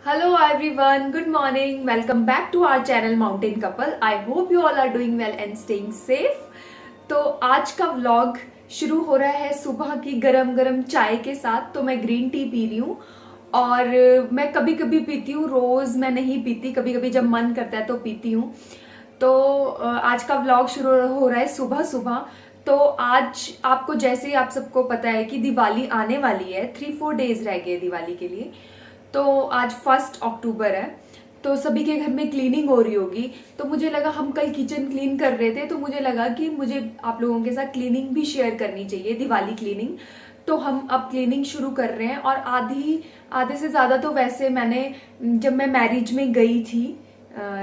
Hello everyone, good morning. Welcome back to our channel Mountain Couple. I hope you all are doing well and staying safe. तो आज का vlog शुरू हो रहा है सुबह की गरम गरम चाय के साथ। तो मैं ग्रीन टी पी रही हूँ और मैं कभी कभी पीती हूँ, रोज मैं नहीं पीती, कभी कभी जब मन करता है तो पीती हूँ। तो आज का व्लॉग शुरू हो रहा है सुबह सुबह। तो आज आपको जैसे ही आप सबको पता है कि दिवाली आने वाली है, 3-4 डेज रह गए दिवाली के लिए। तो आज 1 अक्टूबर है, तो सभी के घर में क्लीनिंग हो रही होगी। तो मुझे लगा, हम कल किचन क्लीन कर रहे थे तो मुझे लगा कि मुझे आप लोगों के साथ क्लीनिंग भी शेयर करनी चाहिए, दिवाली क्लीनिंग। तो हम अब क्लीनिंग शुरू कर रहे हैं। और आधे से ज़्यादा तो वैसे मैंने, जब मैं मैरिज में गई थी,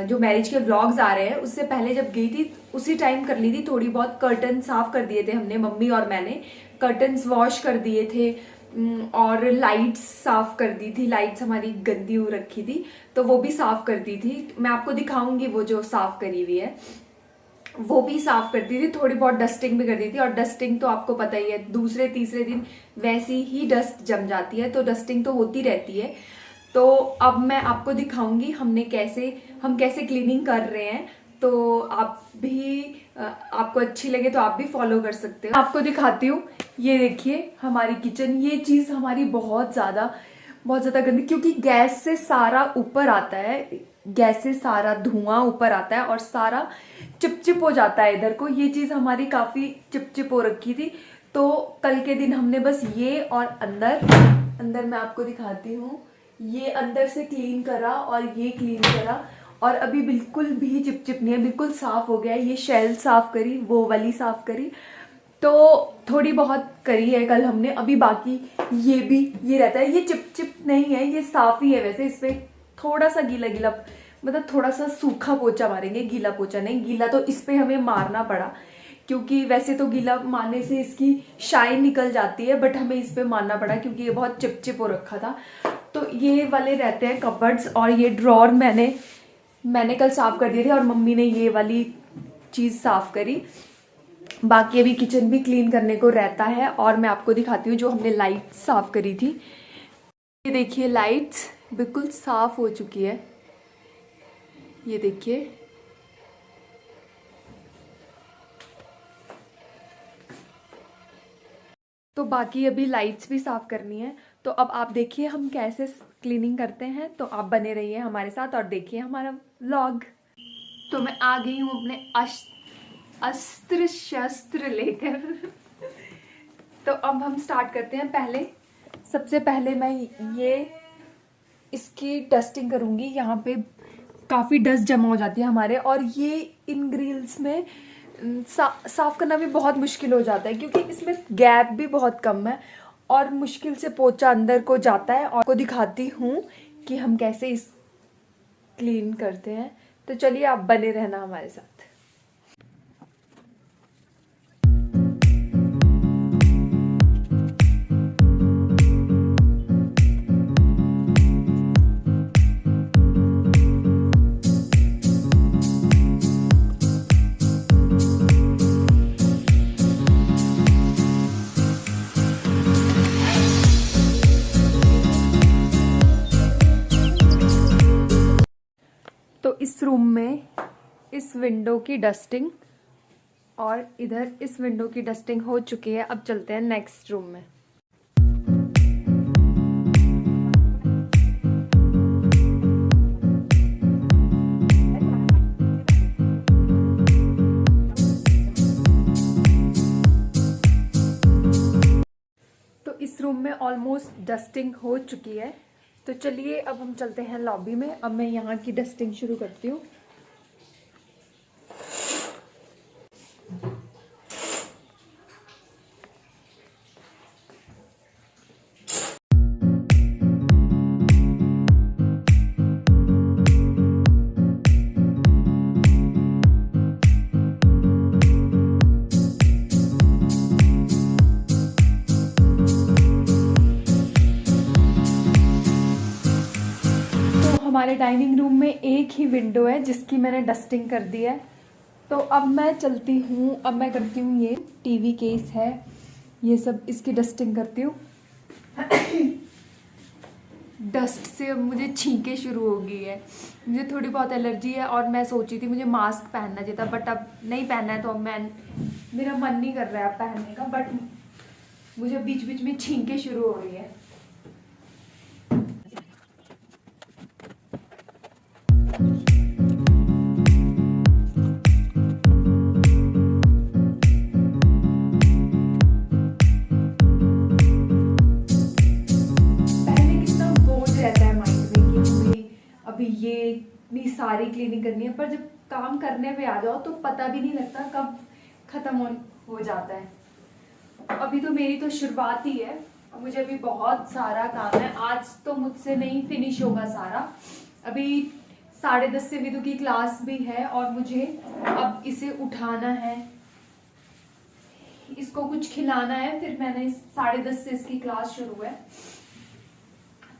जो मैरिज के व्लॉग्स आ रहे हैं उससे पहले जब गई थी उसी टाइम कर ली थी। थोड़ी बहुत कर्टन साफ कर दिए थे हमने, मम्मी और मैंने कर्टन्स वॉश कर दिए थे और लाइट्स साफ कर दी थी। लाइट्स हमारी गंदी हो रखी थी तो वो भी साफ कर दी थी। मैं आपको दिखाऊंगी वो जो साफ करी हुई है, वो भी साफ कर दी थी। थोड़ी बहुत डस्टिंग भी कर दी थी। और डस्टिंग तो आपको पता ही है, दूसरे तीसरे दिन वैसी ही डस्ट जम जाती है, तो डस्टिंग तो होती रहती है। तो अब मैं आपको दिखाऊंगी हम कैसे क्लीनिंग कर रहे हैं। तो आप भी, आपको अच्छी लगे तो आप भी फॉलो कर सकते हो। आपको दिखाती हूँ, ये देखिए हमारी किचन। ये चीज हमारी बहुत ज्यादा गंदी, क्योंकि गैस से सारा ऊपर आता है, गैस से सारा धुआं ऊपर आता है और सारा चिपचिप हो जाता है इधर को। ये चीज हमारी काफी चिपचिप हो रखी थी। तो कल के दिन हमने बस ये और अंदर मैं आपको दिखाती हूँ, ये अंदर से क्लीन करा और ये क्लीन करा। और अभी बिल्कुल भी चिपचिप नहीं है, बिल्कुल साफ हो गया है। ये शेल साफ करी, वो वाली साफ करी, तो थोड़ी बहुत करी है कल हमने। अभी बाकी ये रहता है, ये चिपचिप नहीं है, ये साफ ही है। वैसे इस पे थोड़ा सा गीला गीला, मतलब थोड़ा सा सूखा पोछा मारेंगे, गीला पोछा नहीं। गीला तो इस पे हमें मारना पड़ा, क्योंकि वैसे तो गीला मारने से इसकी शाइन निकल जाती है, बट हमें इस पे मारना पड़ा क्योंकि ये बहुत चिपचिप हो रखा था। तो ये वाले रहते हैं कपबर्ड्स। और ये ड्रॉर मैंने कल साफ कर दिए थे और मम्मी ने ये वाली चीज साफ करी। बाकी अभी किचन भी क्लीन करने को रहता है। और मैं आपको दिखाती हूँ जो हमने लाइट साफ करी थी। ये देखिए लाइट्स बिल्कुल साफ हो चुकी है, ये देखिए। तो बाकी अभी लाइट्स भी साफ करनी है। तो अब आप देखिए हम कैसे क्लीनिंग करते हैं। तो आप बने रहिए हमारे साथ और देखिए हमारा व्लॉग। तो मैं आ गई हूँ अपने अस्त्र शस्त्र लेकर। तो अब हम स्टार्ट करते हैं। सबसे पहले मैं ये इसकी डस्टिंग करूंगी। यहाँ पे काफ़ी डस्ट जमा हो जाती है हमारे, और ये इन ग्रिल्स में साफ करना भी बहुत मुश्किल हो जाता है, क्योंकि इसमें गैप भी बहुत कम है और मुश्किल से पोछा अंदर को जाता है। और को दिखाती हूँ कि हम कैसे इस क्लीन करते हैं। तो चलिए आप बने रहना हमारे साथ। तो इस रूम में इस विंडो की डस्टिंग और इधर इस विंडो की डस्टिंग हो चुकी है। अब चलते हैं नेक्स्ट रूम में। तो इस रूम में ऑलमोस्ट डस्टिंग हो चुकी है। तो चलिए अब हम चलते हैं लॉबी में। अब मैं यहाँ की डस्टिंग शुरू करती हूँ। हमारे डाइनिंग रूम में एक ही विंडो है जिसकी मैंने डस्टिंग कर दी है। तो अब मैं चलती हूँ, अब मैं करती हूँ, ये टीवी केस है, ये सब इसकी डस्टिंग करती हूँ। डस्ट से अब मुझे छींकें शुरू हो गई है। मुझे थोड़ी बहुत एलर्जी है और मैं सोची थी मुझे मास्क पहनना चाहिए था, बट अब नहीं पहनना है, तो अब मेरा मन नहीं कर रहा है पहनने का, बट मुझे बीच बीच में छींकें शुरू हो रही है। अभी ये इतनी सारी क्लीनिंग करनी है, पर जब काम करने पे आ जाओ तो पता भी नहीं लगता कब खत्म हो जाता है। अभी तो मेरी तो शुरुआत ही है, मुझे अभी बहुत सारा काम है। आज तो मुझसे नहीं फिनिश होगा सारा। अभी 10:30 से विदु की क्लास भी है और मुझे अब इसे उठाना है, इसको कुछ खिलाना है, फिर मैंने 10:30 से इसकी क्लास शुरू है,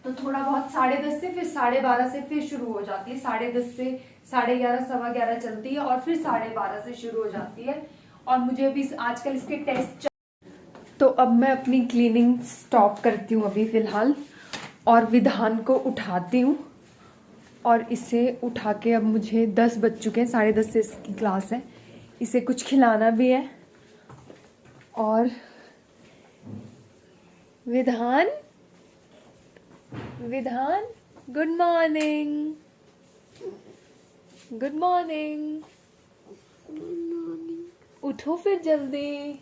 तो थोड़ा बहुत 10:30 से फिर 12:30 से फिर शुरू हो जाती है। 10:30 से 11:30 11:15 चलती है और फिर 12:30 से शुरू हो जाती है। और मुझे अभी आजकल इसके टेस्ट, तो अब मैं अपनी क्लीनिंग स्टॉप करती हूँ अभी फिलहाल, और विधान को उठाती हूँ। और इसे उठा के अब मुझे 10 बज चुके हैं, 10:30 से इसकी क्लास है, इसे कुछ खिलाना भी है। और विधान गुड मॉर्निंग, गुड मॉर्निंग, उठो फिर जल्दी।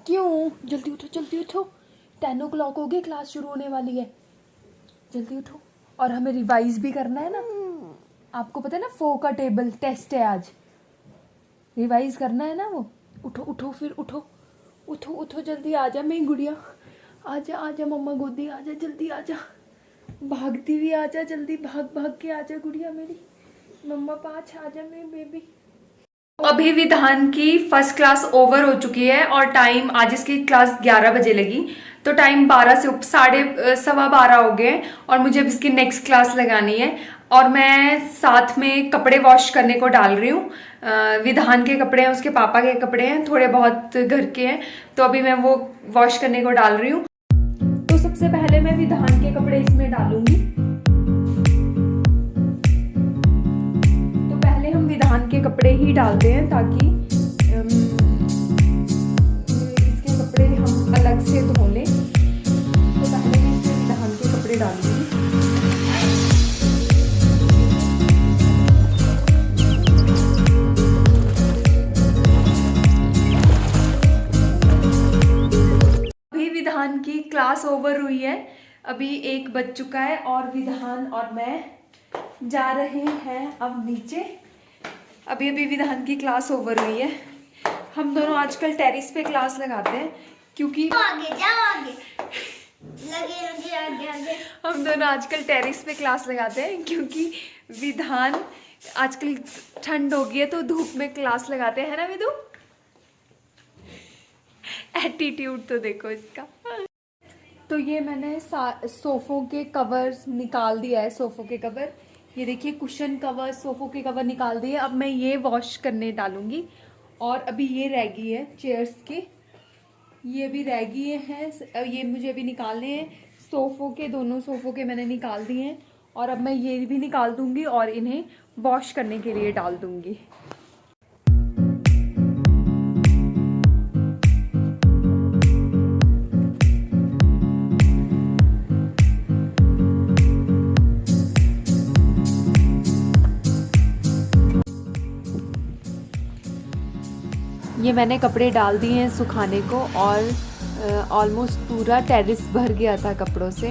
क्यों? जल्दी उठो, जल्दी उठो, 10 o'clock हो गई, क्लास शुरू होने वाली है, जल्दी उठो। और हमें रिवाइज भी करना है ना, आपको पता है ना, 4 का टेबल टेस्ट है आज, रिवाइज करना है ना वो। उठो उठो फिर उठो, उठो उठो जल्दी, आजा मेरी गुड़िया, आजा आजा मम्मा गोदी, आजा जल्दी आजा, भागती हुई आजा, जल्दी भाग भाग के आजा गुड़िया मेरी, मम्मा पास आजा मेरी बेबी। अभी विधान की फर्स्ट क्लास ओवर हो चुकी है और टाइम, आज इसकी क्लास 11 बजे लगी, तो टाइम 12 से 12:15 हो गए और मुझे अब इसकी नेक्स्ट क्लास लगानी है। और मैं साथ में कपड़े वॉश करने को डाल रही हूँ। विधान के कपड़े हैं, उसके पापा के कपड़े हैं, थोड़े बहुत घर के हैं, तो अभी मैं वो वॉश करने को डाल रही हूँ। तो सबसे पहले मैं विधान के कपड़े इसमें डालूंगी। तो पहले हम विधान के कपड़े ही डालते हैं ताकि इसके कपड़े हम अलग से धो लें। तो पहले मैं इसमें विधान के कपड़े डालूंगी। विधान की क्लास ओवर हुई है, अभी 1 बज चुका है और विधान और मैं जा रहे हैं अब नीचे। अभी विधान की क्लास ओवर हुई है। हम दोनों आजकल टेरिस पे क्लास लगाते हैं क्योंकि आगे जाओ, आगे लगे लगे आगे आगे। हम दोनों आजकल टेरिस पे क्लास लगाते हैं क्योंकि विधान आजकल ठंड हो गई है तो धूप में क्लास लगाते हैं ना विदु। एटीट्यूड तो देखो इसका। तो ये मैंने सोफों के कवर्स निकाल दिया है, सोफों के कवर, ये देखिए कुशन कवर, सोफों के कवर निकाल दिए। अब मैं ये वॉश करने डालूंगी। और अभी ये रह गई है चेयर्स के, ये भी रह गए हैं, ये मुझे अभी निकालने हैं। सोफों के, दोनों सोफों के मैंने निकाल दिए हैं और अब मैं ये भी निकाल दूंगी और इन्हें वॉश करने के लिए डाल दूंगी। ये मैंने कपड़े डाल दिए हैं सुखाने को और ऑलमोस्ट पूरा टेरिस भर गया था कपड़ों से,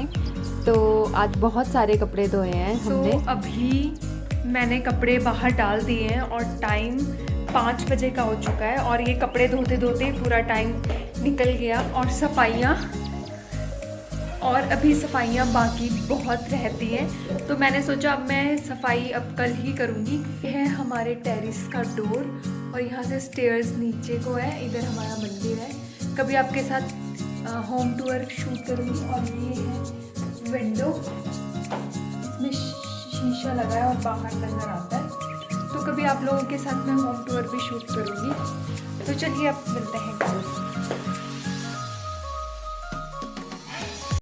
तो आज बहुत सारे कपड़े धोए हैं हमने। अभी मैंने कपड़े बाहर डाल दिए हैं और टाइम 5 बजे का हो चुका है और ये कपड़े धोते धोते पूरा टाइम निकल गया। और सफाइयाँ, और अभी सफाइयाँ बाकी बहुत रहती हैं, तो मैंने सोचा अब मैं सफाई अब कल ही करूँगी। यह है हमारे टेरिस का डोर और यहाँ से स्टेयर्स नीचे को है, इधर हमारा मंदिर है। कभी आपके साथ होम टूर शूट करूँगी। और ये है विंडो, इसमें शीशा लगा है और बाहर नजर आता है, तो कभी आप लोगों के साथ मैं होम टूर भी शूट करूँगी। तो चलिए अब मिलते हैं कल।